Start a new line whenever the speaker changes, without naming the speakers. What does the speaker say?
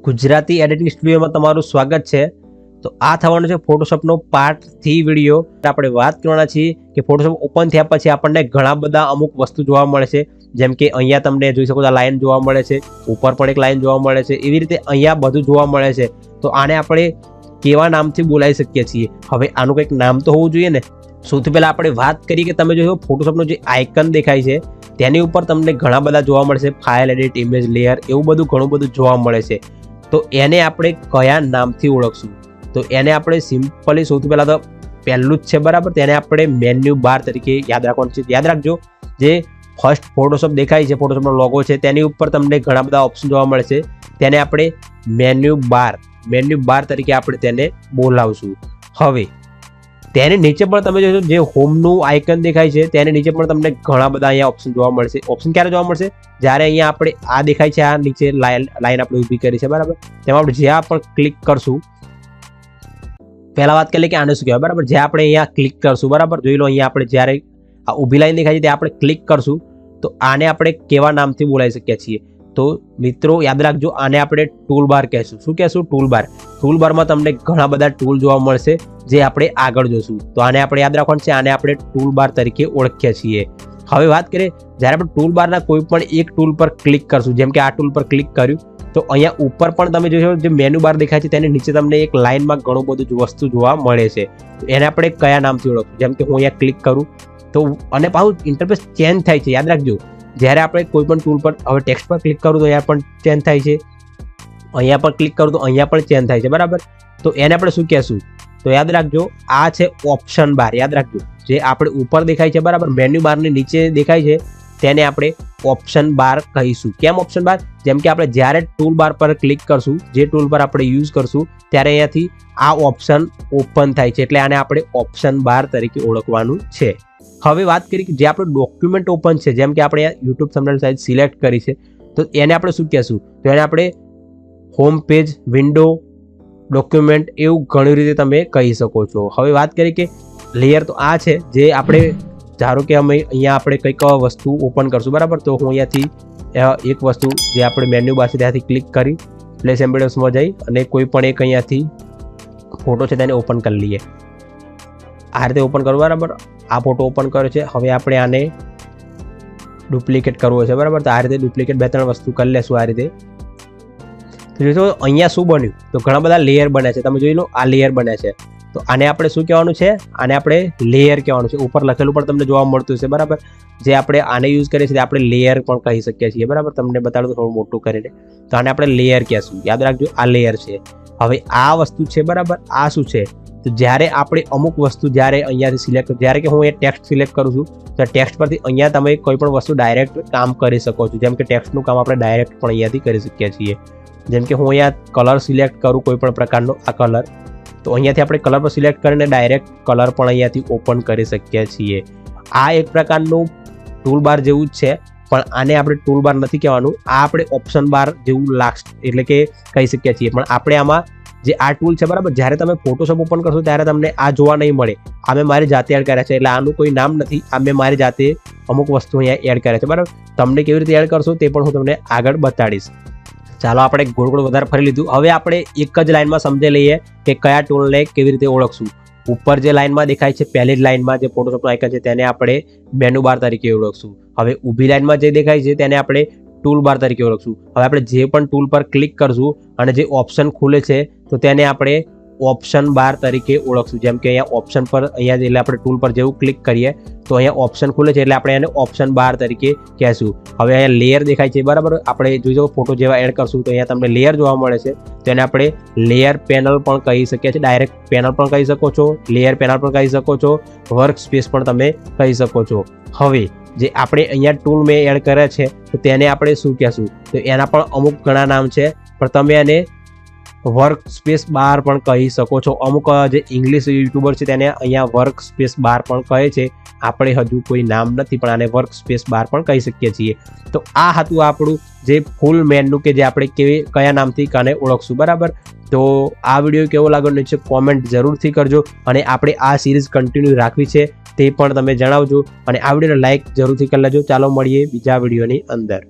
Gujarati editing સ્ટુડિયોમાં તમારું સ્વાગત છે। તો આ થવાનું છે ફોટોશોપનો પાર્ટ 3 વિડીયો। આપણે વાત કરવાના છીએ કે ફોટોશોપ ઓપન થયા પછી આપણને ઘણા બધા અમુક વસ્તુ જોવા મળે છે, જેમ કે અહીંયા તમને જોઈ શકો છો લાઈન જોવા મળે છે, ઉપર પણ એક લાઈન જોવા મળે છે, એવી રીતે અહીંયા બધું જોવા મળે છે। તો આને આપણે કેવા નામથી બોલાવી શકીએ છીએ? હવે આનું કંઈક નામ તો હોવું જોઈએ ને। સૌથી પહેલા આપણે વાત કરીએ કે તમે જો ફોટોશોપનો જે આઇકન દેખાય છે તેની ઉપર તમને ઘણા બધા જોવા મળશે, ફાઇલ એડિટ, ઇમેજ લેયર, એવું બધું ઘણું બધું જોવા મળે છે। તો એને આપણે કયા નામથી ઓળખશું? તો એને આપણે સિમ્પલી સૌથી પહેલાં તો પહેલું જ છે બરાબર, તેને આપણે મેન્યુ બાર તરીકે યાદ રાખવાનું છે। યાદ રાખજો, જે ફર્સ્ટ ફોટોશોપ દેખાય છે, ફોટોશોપનો લોગો છે, તેની ઉપર તમને ઘણા બધા ઓપ્શન જોવા મળે છે, તેને આપણે મેન્યુ બાર તરીકે આપણે તેને બોલાવશું। હવે તેની નીચે પણ તમે જોશો જે હોમનું આઇકન દેખાય છે તેની નીચે પણ તમને ઘણા બધા અહીંયા ઓપ્શન જોવા મળશે। ઓપ્શન ક્યારે જોવા મળશે? જ્યારે અહીંયા આપણે આ દેખાય છે, આ નીચે લાઈન આપણે ઊભી કરી છે બરાબર, તેમાં આપણે જ્યાં પણ ક્લિક કરશું, પહેલા વાત કરીએ કે આને શું કહેવાય બરાબર। જે આપણે અહીંયા ક્લિક કરશું બરાબર, જોઈ લો અહીંયા આપણે જ્યારે આ ઊભી લાઈન દેખાય છે તે આપણે ક્લિક કરશું તો આને આપણે કેવા નામથી બોલાવી શકીએ છીએ? તો મિત્રો યાદ રાખજો, આને આપણે ટૂલ બાર કહેશું। શું કહેશું? Tool bar. ટૂલ બારમાં તમને ઘણા બધા ટૂલ જોવા મળશે જે આપણે આગળ જોશું, તો આને આપણે યાદ રાખવાનું છે, આને આપણે ટૂલ બાર તરીકે ઓળખીએ છીએ। હવે વાત કરીએ, જ્યારે આપણે ટૂલ બારના કોઈ પણ એક ટૂલ પર ક્લિક કરશું, જેમ કે આ ટૂલ પર ક્લિક કર્યું તો અહીંયા ઉપર પણ તમે જોશો જે મેનુ બાર દેખાય છે તેની નીચે તમને એક લાઇનમાં ઘણું બધું વસ્તુ જોવા મળે છે। તો એને આપણે કયા નામથી ઓળખશું? જેમ કે હું અહીંયા ક્લિક કરું તો અને પાછું ઇન્ટરફેસ ચેન્જ થાય છે, યાદ રાખજો। જ્યારે આપણે કોઈ પણ ટૂલ પર હવે ટેક્સ્ટ પર ક્લિક કરું તો અહીંયા પણ ચેન્જ થાય છે, અહીંયા પર ક્લિક કરું તો અહીંયા પણ ચેન્જ થાય છે બરાબર। તો એને આપણે શું કહેશું? તો યાદ રાખજો, આ છે ઓપ્શન બાર। યાદ રાખજો, જે આપણે ઉપર દેખાય છે બરાબર, મેન્યુ બારની નીચે દેખાય છે તેને આપણે ઓપ્શન બાર કહીશું। કેમ ઓપ્શન બાર? જેમ કે આપણે જ્યારે ટૂલ બાર પર ક્લિક કરશું, જે ટૂલ પર આપણે યુઝ કરશું ત્યારે અહીંયાથી આ ઓપ્શન ઓપન થાય છે, એટલે આને આપણે ઓપ્શન બાર તરીકે ઓળખવાનું છે। હવે વાત કરીએ કે જે આપણું ડોક્યુમેન્ટ ઓપન છે, જેમ કે આપણે યુટ્યુબ થંબનેલ સાઇઝ સિલેક્ટ કરી છે, તો એને આપણે શું કહેશું? તો એને આપણે હોમ પેજ, વિન્ડો, ડોક્યુમેન્ટ, એવું ઘણી રીતે તમે કહી શકો છો। હવે વાત કરીએ કે લેયર, તો આ છે જે આપણે ધારો કે અમે અહીંયા આપણે કંઈક વસ્તુ ઓપન કરશું બરાબર, તો હું અહીંયાથી એક વસ્તુ જે આપણે મેન્યુ બાર છે ત્યાંથી ક્લિક કરી પ્લેસ એમ્બેડર્સમાં જઈ અને કોઈ પણ એક અહીંયાથી ફોટો છે તેને ઓપન કરી લઈએ। આ રીતે ઓપન કરવું બરાબર, આ ફોટો ઓપન કર્યો છે। હવે આપણે આને ડુપ્લિકેટ કરવો છે બરાબર, તો આ રીતે ડુપ્લિકેટ 2-3 વસ્તુ કરી લેશું આ રીતે। તો અહીંયા શું બન્યું? તો ઘણા બધા લેયર બન્યા છે, તમે જોઈ લો આ લેયર બન્યા છે। તો આને આપણે શું કહેવાનું છે? આને આપણે લેયર કહેવાનું છે। ઉપર લખેલું પણ તમને જોવા મળતું છે બરાબર, જે આપણે આને યુઝ કરીએ છીએ આપણે લેયર પણ કહી શકીએ છીએ બરાબર। તમને બતાડું થોડું મોટું કરીને, તો આને આપણે લેયર કહેશું। યાદ રાખજો, આ લેયર છે। હવે આ વસ્તુ છે બરાબર, આ શું છે? તો જ્યારે આપણે અમુક વસ્તુ જ્યારે અહીંયાથી સિલેક્ટ, જ્યારે કે હું એ ટેક્સ્ટ સિલેક્ટ કરું છું તો ટેક્સ્ટ પરથી અહીંયા તમે કોઈ પણ વસ્તુ ડાયરેક્ટ કામ કરી શકો છો, જેમ કે ટેક્સ્ટનું કામ આપણે ડાયરેક્ટ પણ અહીંયાથી કરી શકીએ છીએ। જેમ કે હું અહીંયા કલર સિલેક્ટ કરું કોઈ પણ પ્રકારનો, આ કલર, તો અહીંયાથી આપણે કલર પર સિલેક્ટ કરીને ડાયરેક્ટ કલર પણ અહીંયાથી ઓપન કરી શકીએ છીએ। આ એક પ્રકારનું ટૂલ બાર જેવું જ છે, પણ આને આપણે ટૂલ બાર નથી કહેવાનું, આ આપણે ઓપ્શન બાર જેવું લાગશે, એટલે કે કહી શકીએ છીએ। પણ આપણે આમાં જે આ ટૂલ છે બરાબર, જ્યારે તમે ફોટોશોપ ઓપન કરશો ત્યારે તમને આ જોવા નહીં મળે, આ મેં મારી જાતે એડ કર્યા છે, એટલે આનું કોઈ નામ નથી, આ મેં મારી જાતે અમુક વસ્તુ અહીંયા એડ કર્યા છે બરાબર। તમને કેવી રીતે એડ કરશો તે પણ હું તમને આગળ બતાડીશ। ચાલો આપણે ગોળ વધારે ફરી લીધું, હવે આપણે એક જ લાઈનમાં સમજી લઈએ કે કયા ટૂલને કેવી રીતે ઓળખશું। ઉપર જે લાઈનમાં દેખાય છે પહેલી જ લાઈનમાં જે ફોટોશોપનું આઇકન છે તેને આપણે મેનુ બાર તરીકે ઓળખશું। હવે ઊભી લાઈનમાં જે દેખાય છે તેને આપણે ટૂલ બાર તરીકે ઓળખશું। હવે આપણે જે પણ ટૂલ પર ક્લિક કરશું અને જે ઓપ્શન ખુલે છે તો તેને આપણે ઓપ્શન બાર તરીકે ઓળખશું। જેમ કે અહીંયા ઓપ્શન પર અહીંયા એટલે આપણે ટૂલ પર જેવું ક્લિક કરીએ તો અહીંયા ઓપ્શન ખુલે છે, એટલે આપણે એને ઓપ્શન બાર તરીકે કહેશું। હવે અહીંયા લેયર દેખાય છે બરાબર, આપણે જોઈ ફોટો જેવા એડ કરશું તો અહીંયા તમને લેયર જોવા મળે છે, તો એને આપણે લેયર પેનલ પણ કહી શકીએ છીએ, ડાયરેક્ટ પેનલ પણ કહી શકો છો, લેયર પેનલ પણ કહી શકો છો, વર્ક સ્પેસ પણ તમે કહી શકો છો। હવે જે આપણે અહીંયા ટૂલ મેં એડ કર્યા છે તો તેને આપણે શું કહેશું? તો એના પણ અમુક ઘણા નામ છે, પણ તમે એને વર્ક સ્પેસ બાર પણ કહી શકો છો। અમુક જે ઇંગ્લિશ યુટ્યુબર છે તેને અહીંયા વર્ક સ્પેસ બાર પણ કહે છે, આપણે હજુ કોઈ નામ નથી પણ આને વર્ક સ્પેસ બાર પણ કહી શકીએ છીએ। તો આ હતું આપણું જે ફૂલ મેનુ કે જે આપણે કયા નામથી કાને ઓળખશું બરાબર। તો આ વિડીયો કેવો લાગ્યો નીચે કોમેન્ટ જરૂરથી કરજો, અને આપણે આ સિરીઝ કન્ટિન્યુ રાખવી છે તે પણ તમે જણાવજો, અને આ વિડીયોને લાઇક જરૂરથી કરી લેજો। ચાલો મળીએ બીજા વિડીયોની અંદર।